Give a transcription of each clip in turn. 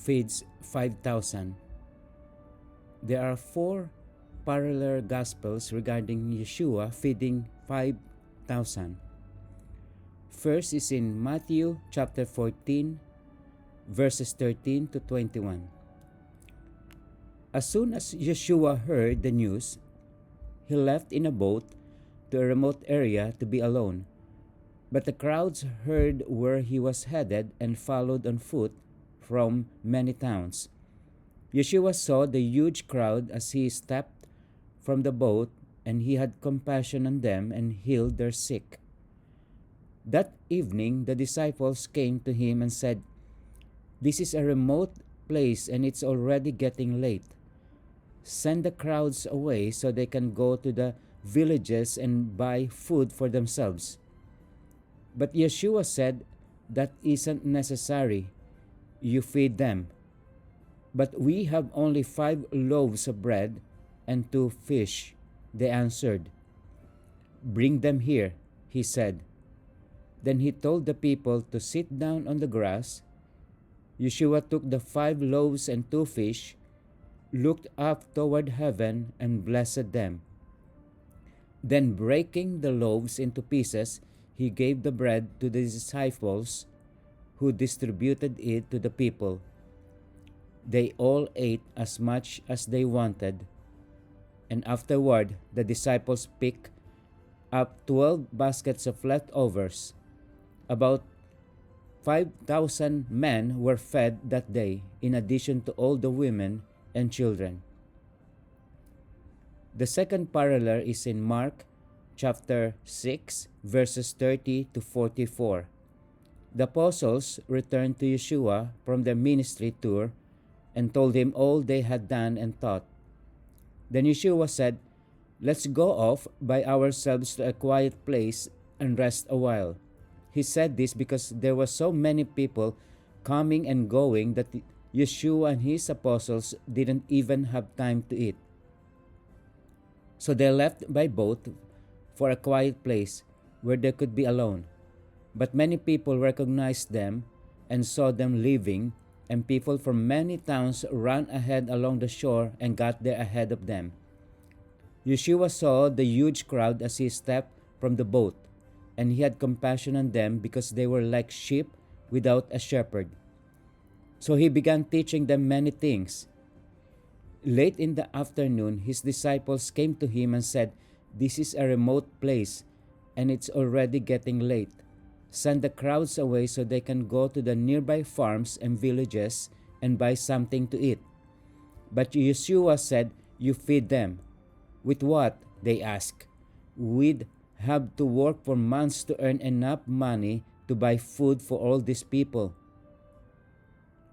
feeds 5,000. There are four parallel gospels regarding Yeshua feeding 5,000. First is in Matthew chapter 14, verses 13 to 21. As soon as Yeshua heard the news, he left in a boat to a remote area to be alone. But the crowds heard where he was headed and followed on foot from many towns. Yeshua saw the huge crowd as he stepped from the boat, and he had compassion on them and healed their sick. That evening the disciples came to him and said, "This is a remote place and it's already getting late. Send the crowds away so they can go to the villages and buy food for themselves." But Yeshua said, "That isn't necessary. You feed them." "But we have only 5 loaves of bread and 2 fish," they answered. "Bring them here," he said. Then he told the people to sit down on the grass. Yeshua took the 5 loaves and 2 fish, looked up toward heaven, and blessed them. Then, breaking the loaves into pieces, he gave the bread to the disciples, who distributed it to the people. They all ate as much as they wanted, and afterward the disciples picked up 12 baskets of leftovers. About 5,000 men were fed that day, in addition to all the women and children. The second parallel is in Mark chapter 6, verses 30 to 44. The apostles returned to Yeshua from their ministry tour and told him all they had done and taught. Then Yeshua said, "Let's go off by ourselves to a quiet place and rest a while." He said this because there were so many people coming and going that Yeshua and his apostles didn't even have time to eat. So they left by boat for a quiet place where they could be alone. But many people recognized them and saw them leaving, and people from many towns ran ahead along the shore and got there ahead of them. Yeshua saw the huge crowd as he stepped from the boat, and he had compassion on them because they were like sheep without a shepherd. So he began teaching them many things. Late in the afternoon, his disciples came to him and said, "This is a remote place, and it's already getting late. Send the crowds away so they can go to the nearby farms and villages and buy something to eat." But Yeshua said, "You feed them." "With what?" they asked. "We'd have to work for months to earn enough money to buy food for all these people."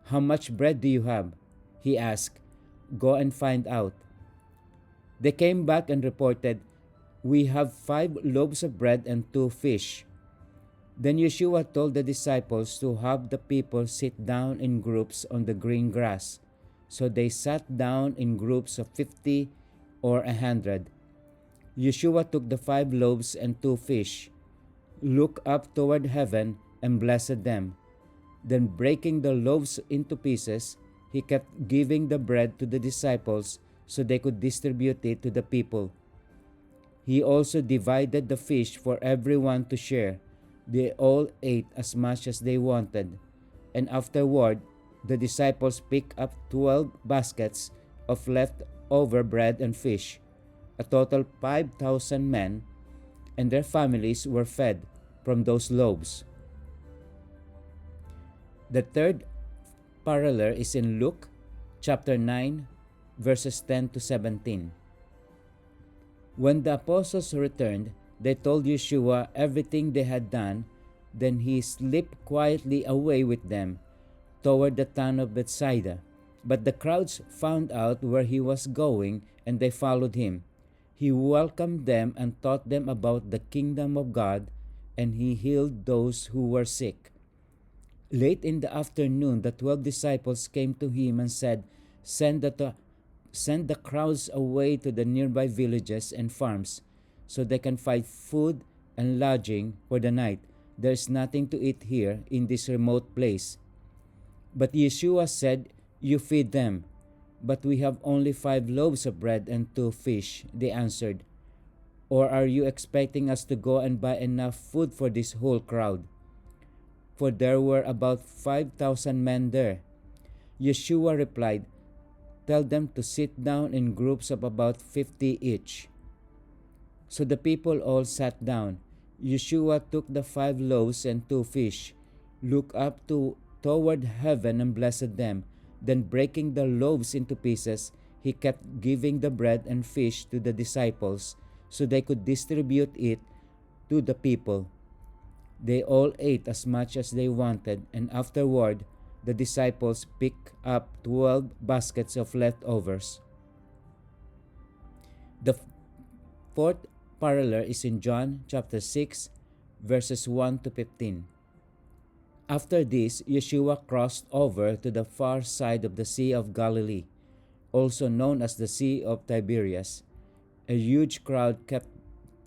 "How much bread do you have?" he asked. "Go and find out." They came back and reported, "We have 5 loaves of bread and 2 fish." Then Yeshua told the disciples to have the people sit down in groups on the green grass. So they sat down in groups of 50 or 100. Yeshua took the 5 loaves and 2 fish, looked up toward heaven, and blessed them. Then, breaking the loaves into pieces, he kept giving the bread to the disciples so they could distribute it to the people. He also divided the fish for everyone to share. They all ate as much as they wanted, and afterward the disciples picked up 12 baskets of leftover bread and fish. A total 5,000 men and their families were fed from those loaves. The third parallel is in Luke chapter 9, verses 10 to 17. When the apostles returned, they told Yeshua everything they had done. Then he slipped quietly away with them toward the town of Bethsaida. But the crowds found out where he was going, and they followed him. He welcomed them and taught them about the kingdom of God, and he healed those who were sick. Late in the afternoon, the 12 disciples came to him and said, Send the crowds away to the nearby villages and farms, so they can find food and lodging for the night. There is nothing to eat here in this remote place." But Yeshua said, You feed them. But we have only 5 loaves of bread and 2 fish, they answered. Or are you expecting us to go and buy enough food for this whole crowd? For there were about 5,000 men there. Yeshua replied, Tell them to sit down in groups of about 50 each. So the people all sat down. Yeshua took the 5 loaves and 2 fish, looked up toward heaven and blessed them. Then breaking the loaves into pieces, he kept giving the bread and fish to the disciples so they could distribute it to the people. They all ate as much as they wanted, and afterward the disciples picked up 12 baskets of leftovers. The fourth parallel is in John chapter 6, verses 1 to 15. After this, Yeshua crossed over to the far side of the Sea of Galilee, also known as the Sea of Tiberias. A huge crowd kept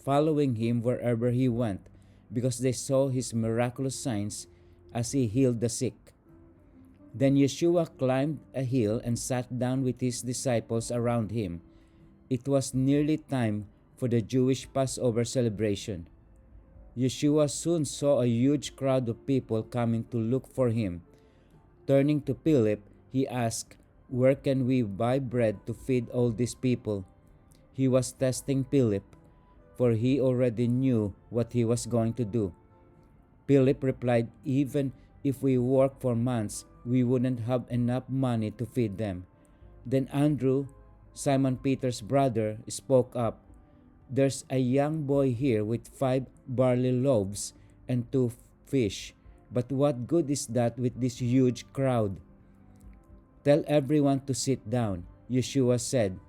following him wherever he went, because they saw his miraculous signs as he healed the sick. Then Yeshua climbed a hill and sat down with his disciples around him. It was nearly time for the Jewish Passover celebration. Yeshua soon saw a huge crowd of people coming to look for him. Turning to Philip, he asked, Where can we buy bread to feed all these people? He was testing Philip, for he already knew what he was going to do. Philip replied, Even if we work for months, we wouldn't have enough money to feed them. Then Andrew, Simon Peter's brother, spoke up. There's a young boy here with 5 barley loaves and 2 fish. But what good is that with this huge crowd? Tell everyone to sit down, Yeshua said.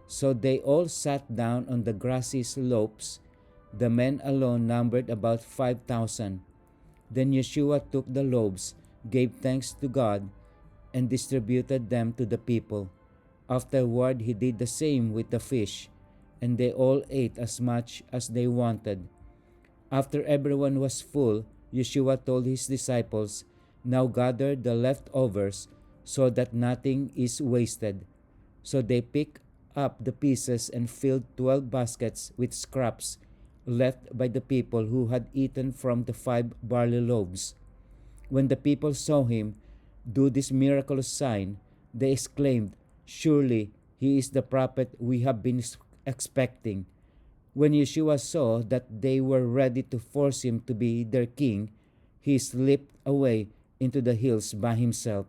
So they all sat down on the grassy slopes. The men alone numbered about 5,000. Then Yeshua took the loaves, gave thanks to God, and distributed them to the people. Afterward, he did the same with the fish, and they all ate as much as they wanted. After everyone was full, Yeshua told his disciples, Now gather the leftovers so that nothing is wasted. So they picked up the pieces and filled 12 baskets with scraps left by the people who had eaten from the 5 barley loaves. When the people saw him do this miraculous sign, they exclaimed, Surely he is the prophet we have been expecting. When Yeshua saw that they were ready to force him to be their king, he slipped away into the hills by himself.